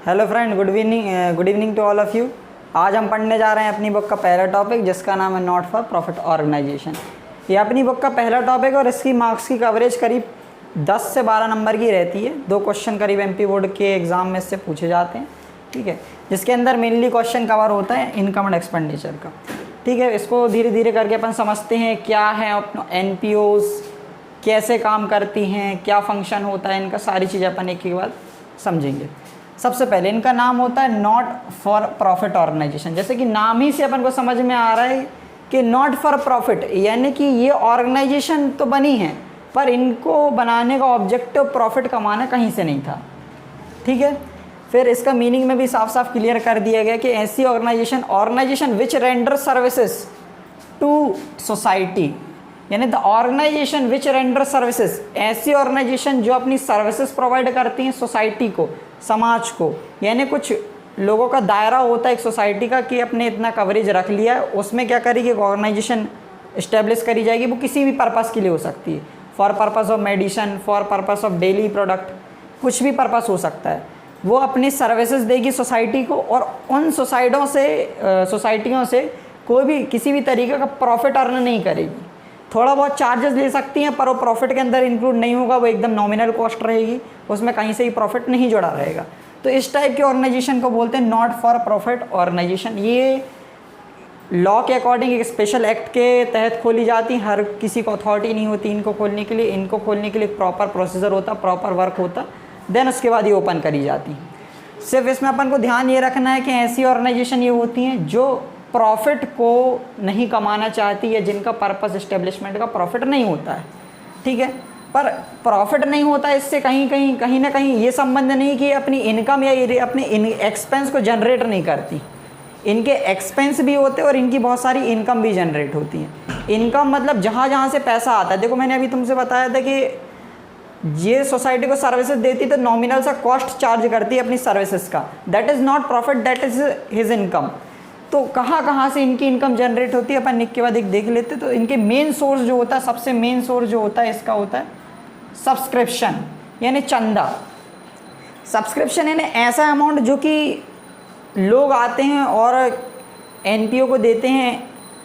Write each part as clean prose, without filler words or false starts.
Hello friend, good evening to all of you. आज हम पढ़ने जा रहे हैं अपनी बुक का पहला टॉपिक, जिसका नाम है नॉट फॉर प्रॉफिट ऑर्गेनाइजेशन। ये अपनी बुक का पहला टॉपिक और इसकी मार्क्स की कवरेज करीब 10 से 12 नंबर की रहती है। 2 क्वेश्चन करीब एमपी बोर्ड के एग्ज़ाम में से पूछे जाते हैं, ठीक है, जिसके अंदर मेनली क्वेश्चन कवर होता है इनकम एंड एक्सपेंडिचर का, ठीक है। इसको धीरे धीरे करके अपन समझते हैं क्या है NPOs, कैसे काम करती हैं, क्या फंक्शन होता है इनका, सारी चीज़ें अपन एक के बाद समझेंगे। सबसे पहले इनका नाम होता है नॉट फॉर प्रॉफिट ऑर्गेनाइजेशन। जैसे कि नाम ही से अपन को समझ में आ रहा है कि नॉट फॉर प्रॉफिट, यानी कि ये ऑर्गेनाइजेशन तो बनी है पर इनको बनाने का ऑब्जेक्टिव प्रॉफिट कमाना कहीं से नहीं था, ठीक है। फिर इसका मीनिंग में भी साफ साफ क्लियर कर दिया गया कि ऐसी organisation which render services to society, यानी the organisation which render services, ऐसी ऑर्गेनाइजेशन जो अपनी सर्विसेज प्रोवाइड करती हैं सोसाइटी को, समाज को। यानी कुछ लोगों का दायरा होता है एक सोसाइटी का कि अपने इतना कवरेज रख लिया है, उसमें क्या करेगी, एक ऑर्गेनाइजेशन इस्टेब्लिश करी जाएगी। वो किसी भी पर्पस के लिए हो सकती है, for purpose of medicine, for purpose of daily product, कुछ भी पर्पस हो सकता है। वो अपनी सर्विसेज देगी सोसाइटी को और उन सोसाइटियों से कोई भी किसी भी तरीके का प्रॉफिट अर्न नहीं करेगी। थोड़ा बहुत चार्जेस ले सकती हैं पर वो प्रॉफिट के अंदर इंक्लूड नहीं होगा, वो एकदम नॉमिनल कॉस्ट रहेगी, उसमें कहीं से ही प्रॉफिट नहीं जुड़ा रहेगा। तो इस टाइप की ऑर्गेनाइजेशन को बोलते हैं नॉट फॉर प्रॉफिट ऑर्गेनाइजेशन। ये लॉ के अकॉर्डिंग एक स्पेशल एक्ट के तहत खोली जाती, हर किसी को अथॉरिटी नहीं होती इनको खोलने के लिए। इनको खोलने के लिए प्रॉपर प्रोसीजर होता, प्रॉपर वर्क होता, देन उसके बाद ये ओपन करी जाती। सिर्फ इसमें अपन को ध्यान ये रखना है कि ऐसी ऑर्गेनाइजेशन ये होती हैं जो प्रॉफिट को नहीं कमाना चाहती है, जिनका पर्पस एस्टेब्लिशमेंट का प्रॉफिट नहीं होता है, ठीक है। पर प्रॉफिट नहीं होता इससे कहीं ना कहीं ये संबंध नहीं कि अपनी इनकम या अपने एक्सपेंस को जनरेट नहीं करती। इनके एक्सपेंस भी होते हैं और इनकी बहुत सारी इनकम भी जनरेट होती है। इनकम मतलब जहाँ से पैसा आता है। देखो, मैंने अभी तुमसे बताया था कि ये सोसाइटी को सर्विसेज देती तो नॉमिनल सा कॉस्ट चार्ज करती है अपनी सर्विसेज का, that is not profit, that is his income. तो कहाँ से इनकी इनकम जनरेट होती है अपन एक के बाद एक देख लेते। तो इनके मेन सोर्स जो होता है, सबसे मेन सोर्स जो होता है इसका होता है सब्सक्रिप्शन, यानी चंदा। सब्सक्रिप्शन यानी ऐसा अमाउंट जो कि लोग आते हैं और NPO को देते हैं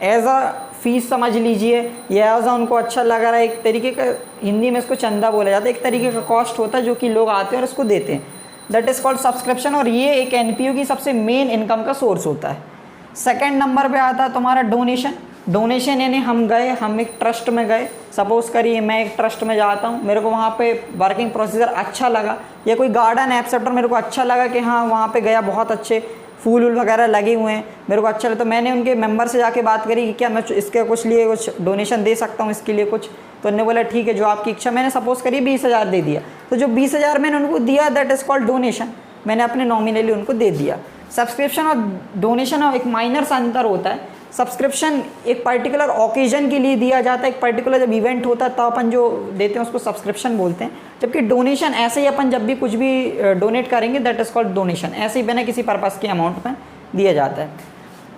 एज अ फीस समझ लीजिए, या एज अ उनको अच्छा लगा रहा है, एक तरीके का, हिंदी में इसको चंदा बोला जाता है, एक तरीके का कॉस्ट होता है जो कि लोग आते हैं और इसको देते हैं, दैट इज़ कॉल्ड सब्सक्रिप्शन। और ये एक NPO की सबसे मेन इनकम का सोर्स होता है। सेकेंड नंबर पे आता है तुम्हारा डोनेशन। डोनेशन यानी हम एक ट्रस्ट में गए, सपोज़ करिए मैं एक ट्रस्ट में जाता हूँ, मेरे को वहाँ पे वर्किंग प्रोसीजर अच्छा लगा, या कोई गार्डन एक्सेप्टर मेरे को अच्छा लगा कि हाँ वहाँ पे गया, बहुत अच्छे फूल वगैरह लगे हुए हैं, मेरे को अच्छा लगा। तो मैंने उनके मेंबर से जाके बात करी कि क्या मैं इसके कुछ लिए कुछ डोनेशन दे सकता हूँ, इसके लिए कुछ। तो उन्होंने बोला ठीक है, जो आपकी इच्छा। मैंने सपोज़ करिए 20,000 दे दिया, तो जो 20,000 मैंने उनको दिया दैट इज़ कॉल्ड डोनेशन, मैंने अपने नॉमिनली उनको दे दिया। सब्सक्रिप्शन और डोनेशन और एक माइनर सा अंतर होता है। सब्सक्रिप्शन एक पर्टिकुलर ओकेजन के लिए दिया जाता है, एक पर्टिकुलर जब इवेंट होता है तो अपन जो देते हैं उसको सब्सक्रिप्शन बोलते हैं। जबकि डोनेशन ऐसे ही अपन जब भी कुछ भी डोनेट करेंगे दैट इज़ कॉल्ड डोनेशन, ऐसे ही बिना किसी पर्पस के अमाउंट में दिया जाता है।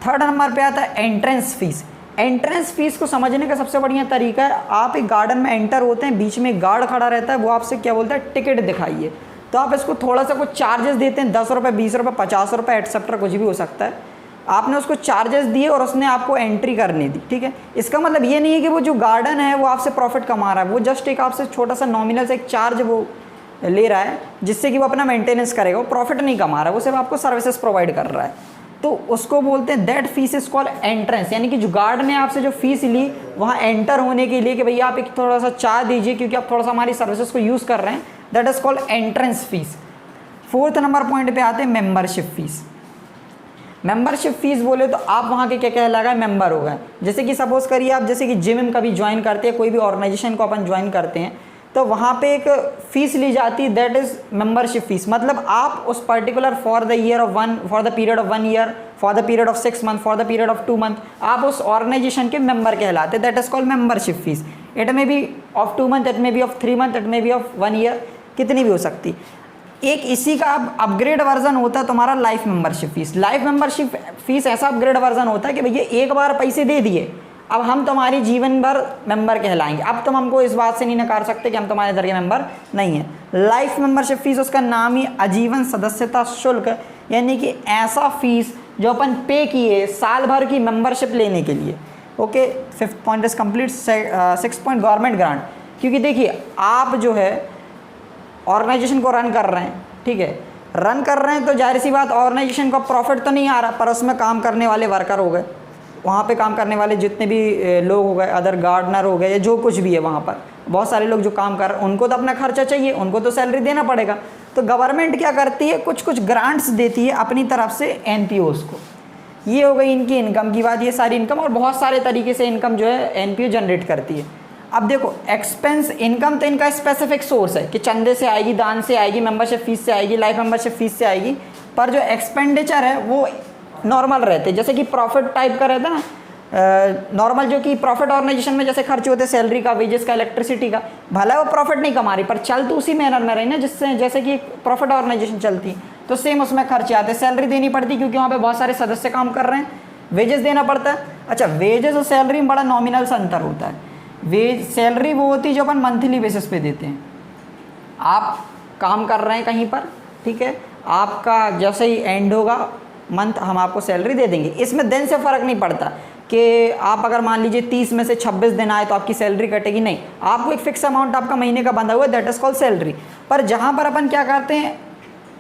थर्ड नंबर पे आता है एंट्रेंस फीस। एंट्रेंस फीस को समझने का सबसे बढ़िया तरीका है, आप एक गार्डन में एंटर होते हैं, बीच में एक गार्ड खड़ा रहता है, वो आपसे क्या बोलता है, टिकट दिखाइए। तो आप इसको थोड़ा सा कुछ चार्जेस देते हैं, 10 रुपये, 20 रुपये, 50 रुपये, एटसेट्रा, कुछ भी हो सकता है। आपने उसको चार्जेस दिए और उसने आपको एंट्री करनी दी, ठीक है। इसका मतलब ये नहीं है कि वो जो गार्डन है वो आपसे प्रॉफिट कमा रहा है, वो जस्ट एक आपसे छोटा सा नॉमिनल से एक चार्ज वो ले रहा है जिससे कि वो अपना मेंटेनेंस करेगा, वो प्रॉफिट नहीं कमा रहा है, वो सिर्फ आपको सर्विसेज प्रोवाइड कर रहा है। तो उसको बोलते हैं that fees is called entrance, यानी कि जो गार्ड ने आपसे जो फीस ली वहाँ एंटर होने के लिए कि भैया आप एक थोड़ा सा चार्ज दीजिए क्योंकि आप थोड़ा सा हमारी सर्विसेज को यूज़ कर रहे हैं, that is called entrance fees. Fourth number point पे आते हैं मेंबरशिप फीस। मेंबरशिप फीस बोले तो आप वहाँ के क्या कहलाएगा, मेंबर हो गए। जैसे कि सपोज करिए आप जैसे कि जिम कभी ज्वाइन करते हैं, कोई भी ऑर्गेनाइजेशन को अपन ज्वाइन करते हैं तो वहाँ पे एक फ़ीस ली जाती है, दैट इज़ मेंबरशिप फीस। मतलब आप उस particular for the period of 1 year, for the period of 6 month, for the period of 2 month आप उस ऑर्गेनाइजेशन के मेंबर कहलाते हैं, that is called membership fees. It may be of 2 month, it may be of 3 month, it may be of 1 year, कितनी भी हो सकती। एक इसी का अपग्रेड वर्जन होता है तुम्हारा life membership fees. Life membership fees ऐसा अपग्रेड वर्जन होता है कि भैया एक बार पैसे दे दिए, अब हम तुम्हारी जीवन भर मेंबर कहलाएंगे। अब तुम हमको इस बात से नहीं नकार सकते कि हम तुम्हारे इधर के मेंबर नहीं हैं। लाइफ मेंबरशिप फीस, उसका नाम ही आजीवन सदस्यता शुल्क, यानी कि ऐसा फीस जो अपन पे किए साल भर की मेंबरशिप लेने के लिए। Okay, 5th point is complete. 6th point government grant, क्योंकि देखिए आप जो है ऑर्गेनाइजेशन को रन कर रहे हैं, ठीक है, रन कर रहे हैं तो जाहिर सी बात ऑर्गेनाइजेशन को प्रॉफिट तो नहीं आ रहा, पर उसमें काम करने वाले वर्कर हो गए, वहाँ पे काम करने वाले जितने भी लोग हो गए, अदर गार्डनर हो गए या जो कुछ भी है वहाँ पर बहुत सारे लोग जो काम कर रहे हैं, उनको तो अपना खर्चा चाहिए, उनको तो सैलरी देना पड़ेगा। तो गवर्नमेंट क्या करती है, कुछ कुछ ग्रांट्स देती है अपनी तरफ से एनपीओज़ को। ये हो गई इनकी इनकम की बात, ये सारी इनकम, और बहुत सारे तरीके से इनकम जो है एनपीओ जनरेट करती है। अब देखो एक्सपेंस इनकम तो इनका स्पेसिफिक सोर्स है कि चंदे से आएगी, दान से आएगी, मेंबरशिप फीस से आएगी, लाइफ मेंबरशिप फीस से आएगी, पर जो एक्सपेंडिचर है वो नॉर्मल रहते हैं, जैसे कि प्रॉफिट टाइप का रहता है ना, नॉर्मल जो कि प्रॉफिट ऑर्गेनाइजेशन में जैसे खर्च होते हैं सैलरी का, वेजेस का, इलेक्ट्रिसिटी का, भला वो प्रॉफिट नहीं कमा रही पर चल तो उसी मैनर में रही ना जिससे जैसे कि प्रॉफिट ऑर्गेनाइजेशन चलती, तो सेम उसमें खर्चे आते हैं, सैलरी देनी पड़ती क्योंकि वहाँ पे बहुत सारे सदस्य काम कर रहे हैं, वेजेस देना पड़ता है। अच्छा, वेजेस और सैलरी में बड़ा नॉमिनल सा अंतर होता है। वेज सैलरी वो होती है जो अपन मंथली बेसिस पे देते हैं, आप काम कर रहे हैं कहीं पर, ठीक है, आपका जैसे ही एंड होगा मंथ हम आपको सैलरी दे देंगे। इसमें दिन से फ़र्क नहीं पड़ता कि आप अगर मान लीजिए 30 में से 26 दिन आए तो आपकी सैलरी कटेगी, नहीं, आपको एक फिक्स अमाउंट आपका महीने का बंधा हुआ है, दैट इज़ कॉल्ड सैलरी। पर जहाँ पर अपन क्या करते हैं,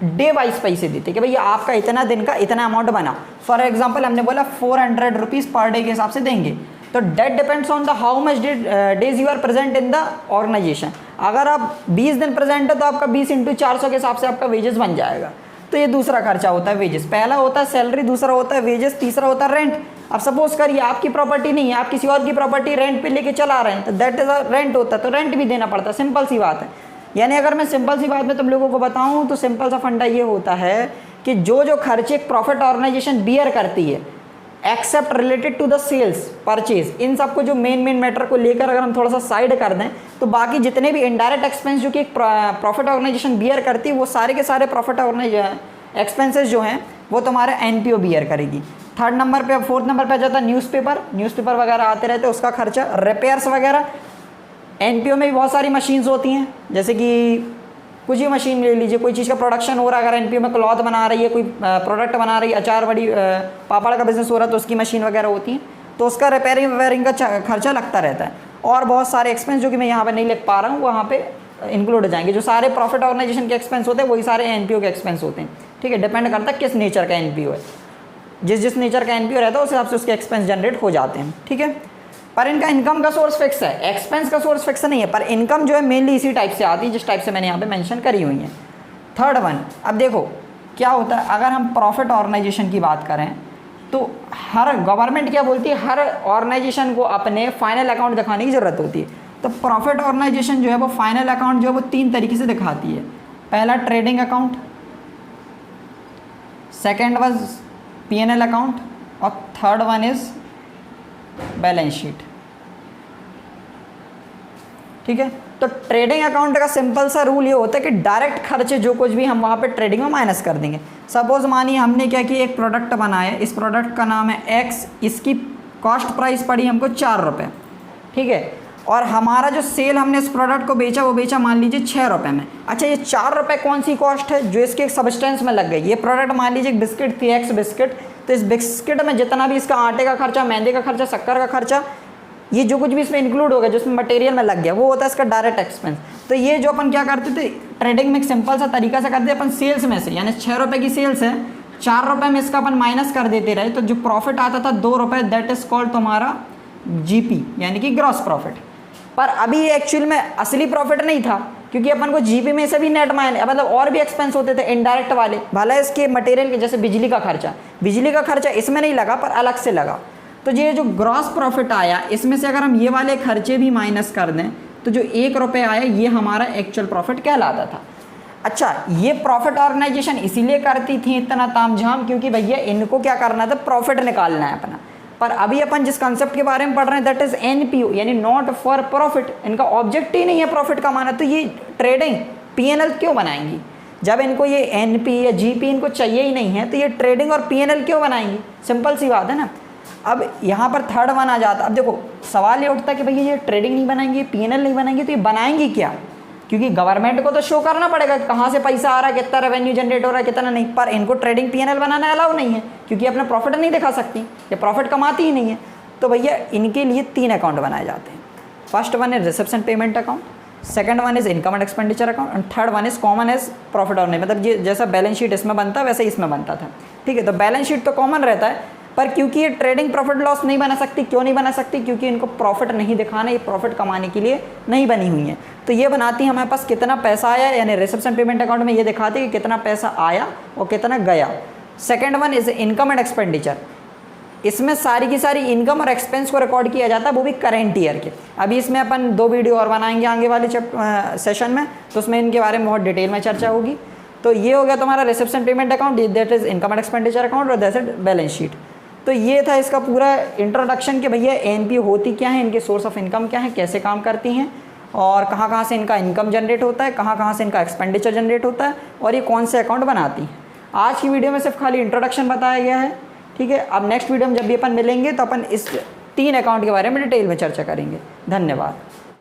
डे वाइज पैसे देते हैं कि भैया आपका इतना दिन का इतना अमाउंट बना, फॉर एग्जांपल हमने बोला 400 रुपीज़ पर डे के हिसाब से देंगे, तो date depends on the how much days you are present in the organisation. अगर आप 20 दिन प्रेजेंट है तो आपका 20 × 400 के हिसाब से आपका वेजेस बन जाएगा। तो ये दूसरा खर्चा होता है वेजेस, पहला होता है सैलरी, दूसरा होता है वेजेस, तीसरा होता है रेंट। अब सपोज करिए आपकी प्रॉपर्टी नहीं है, आप किसी और की प्रॉपर्टी रेंट पे लेके चला रहे हैं, तो दैट इज अ रेंट होता है, तो रेंट भी देना पड़ता है, सिंपल सी बात है। यानी अगर मैं सिंपल सी बात में तुम लोगों को बताऊं तो सिंपल सा फंडा ये होता है कि जो खर्चे एक प्रॉफिट ऑर्गेनाइजेशन बियर करती है except related to the sales purchase, इन सबको जो मेन मैटर को लेकर अगर हम थोड़ा सा साइड कर दें तो बाकी जितने भी इनडायरेक्ट एक्सपेंस जो कि एक प्रॉफिट ऑर्गेनाइजेशन बियर करती है वो सारे के सारे प्रॉफिट एक्सपेंसेस जो हैं वो तुम्हारे एनपीओ बियर करेगी। 4th नंबर पे आ जाता है न्यूज़पेपर वगैरह आते रहते हैं, उसका खर्चा, रिपेयर्स वगैरह। एनपीओ में भी बहुत सारी मशीन्स होती हैं, जैसे कि कुछ ही मशीन ले लीजिए, कोई चीज़ का प्रोडक्शन हो रहा है, अगर एनपीओ में क्लॉथ बना रही है, कोई प्रोडक्ट बना रही है, अचार बड़ी पापड़ का बिजनेस हो रहा है तो उसकी मशीन वगैरह होती है, तो उसका रिपेयरिंग वेयरिंग का खर्चा लगता रहता है। और बहुत सारे एक्सपेंस जो कि मैं यहाँ पर नहीं लिख पा रहा हूँ वहाँ पे इंक्लूड हो जाएंगे। जो सारे प्रॉफिट ऑर्गेनाइजेशन के एक्सपेंस होते हैं वही सारे एनपीओ के एक्सपेंस होते हैं, ठीक है, डिपेंड करता है किस नेचर का एनपीओ है, जिस नेचर का एनपीओ रहता है उस हिसाब से उसके एक्सपेंस जनरेट हो जाते हैं, ठीक है। पर इनका इनकम का सोर्स फिक्स है, एक्सपेंस का सोर्स फिक्स नहीं है, पर इनकम जो है मेनली इसी टाइप से आती है जिस टाइप से मैंने यहाँ पे मेंशन करी हुई है। 3rd वन, अब देखो क्या होता है, अगर हम प्रॉफिट ऑर्गेनाइजेशन की बात करें तो हर गवर्नमेंट क्या बोलती है, हर ऑर्गेनाइजेशन को अपने फाइनल अकाउंट दिखाने की ज़रूरत होती है। तो प्रॉफिट ऑर्गेनाइजेशन जो है वो फाइनल अकाउंट जो है वो 3 तरीके से दिखाती है। पहला trading account, second was P&L account, और 3rd one is balance sheet, ठीक है। तो ट्रेडिंग अकाउंट का सिंपल सा रूल ये होता है कि डायरेक्ट खर्चे जो कुछ भी हम वहाँ पे ट्रेडिंग में माइनस कर देंगे। सपोज मानिए हमने क्या किया, एक प्रोडक्ट बनाया, इस प्रोडक्ट का नाम है X, इसकी कॉस्ट प्राइस पड़ी हमको 4 रुपये, ठीक है, और हमारा जो सेल हमने इस प्रोडक्ट को बेचा वो बेचा मान लीजिए 6 रुपये में। अच्छा, ये 4 रुपये कौन सी कॉस्ट है जो इसके सब्सटेंस में लग गई। ये प्रोडक्ट मान लीजिए एक बिस्किट थी, X बिस्किट, तो इस बिस्किट में जितना भी इसका आटे का खर्चा, मैदे का खर्चा, शक्कर का खर्चा, ये जो कुछ भी इसमें इंक्लूड हो गया, जो इसमें मटेरियल में लग गया, वो होता है इसका डायरेक्ट एक्सपेंस। तो ये जो अपन क्या करते थे ट्रेडिंग में एक सिंपल सा तरीका से करते अपन सेल्स में से, यानी 6 रुपये की सेल्स है, 4 रुपये में इसका अपन माइनस कर देते रहे, तो जो प्रॉफिट आता था 2 रुपये, दैट इज कॉल्ड तुम्हारा जीपी, यानी कि ग्रॉस प्रॉफिट। पर अभी ये एक्चुअल में असली प्रॉफिट नहीं था, क्योंकि अपन को जीपी में से भी नेट मतलब और भी एक्सपेंस होते थे इनडायरेक्ट वाले, भला इसके मटेरियल के, जैसे बिजली का खर्चा इसमें नहीं लगा पर अलग से लगा। तो ये जो ग्रॉस प्रॉफिट आया इसमें से अगर हम ये वाले खर्चे भी माइनस कर दें तो जो 1 रुपये आया ये हमारा एक्चुअल प्रॉफिट कहलाता था। अच्छा, ये प्रॉफिट ऑर्गेनाइजेशन इसीलिए करती थी इतना तामझाम क्योंकि भैया इनको क्या करना था, प्रॉफिट निकालना है अपना। पर अभी अपन जिस कंसेप्ट के बारे में पढ़ रहे हैं दैट इज एनपीओ, यानी नॉट फॉर प्रॉफिट, इनका ऑब्जेक्ट ही नहीं है प्रॉफिट कमाना, तो ये ट्रेडिंग पीएनएल क्यों बनाएंगी? जब इनको ये एनपी या जीपी इनको चाहिए ही नहीं है तो ये ट्रेडिंग और पीएनएल क्यों बनाएंगी? सिंपल सी बात है ना। अब यहाँ पर थर्ड वन आ जाता। अब देखो सवाल ये उठता है कि भैया ये ट्रेडिंग नहीं बनाएंगे, पीएनएल नहीं बनाएंगे, तो ये बनाएंगे क्या? क्योंकि गवर्नमेंट को तो शो करना पड़ेगा कहाँ से पैसा आ रहा है, कितना रेवेन्यू जनरेट हो रहा है, कितना नहीं। पर इनको ट्रेडिंग पीएनएल बनाना अलाउ नहीं है, क्योंकि अपना प्रॉफिट नहीं दिखा सकती, ये प्रॉफिट कमाती ही नहीं है। तो भैया इनके लिए 3 अकाउंट बनाए जाते हैं। First one is reception payment account, second one is income and expenditure account, and third one is common as profit और नहीं। मतलब ये जैसा बैलेंस शीट इसमें बनता है वैसे इसमें बनता था, ठीक है। तो बैलेंस शीट तो कॉमन रहता है, पर क्योंकि ये ट्रेडिंग प्रॉफिट लॉस नहीं बना सकती, क्यों नहीं बना सकती? क्योंकि इनको प्रॉफिट नहीं दिखाना, ये प्रॉफिट कमाने के लिए नहीं बनी हुई है। तो ये बनाती है हमारे पास कितना पैसा आया, यानी रिसेप्शन पेमेंट अकाउंट में ये दिखाती है कि कितना पैसा आया और कितना गया। Second one is income and expenditure, इसमें सारी की सारी इनकम और एक्सपेंस को रिकॉर्ड किया जाता है, वो भी करेंट ईयर के। अभी इसमें अपन 2 वीडियो और बनाएंगे आगे वाले सेशन में, तो उसमें इनके बारे में बहुत डिटेल में चर्चा होगी। तो ये हो गया तुम्हारा reception payment account, that is income and expenditure account, और दैट इज बैलेंस शीट। तो ये था इसका पूरा इंट्रोडक्शन कि भैया एनपी होती क्या है, इनके सोर्स ऑफ इनकम क्या है, कैसे काम करती हैं, और कहाँ कहाँ से इनका इनकम जनरेट होता है, कहाँ कहाँ से इनका एक्सपेंडिचर जनरेट होता है, और ये कौन से अकाउंट बनाती हैं। आज की वीडियो में सिर्फ खाली इंट्रोडक्शन बताया गया है, ठीक है। अब नेक्स्ट वीडियो में जब भी अपन मिलेंगे तो अपन इस 3 अकाउंट के बारे में डिटेल में चर्चा करेंगे। धन्यवाद।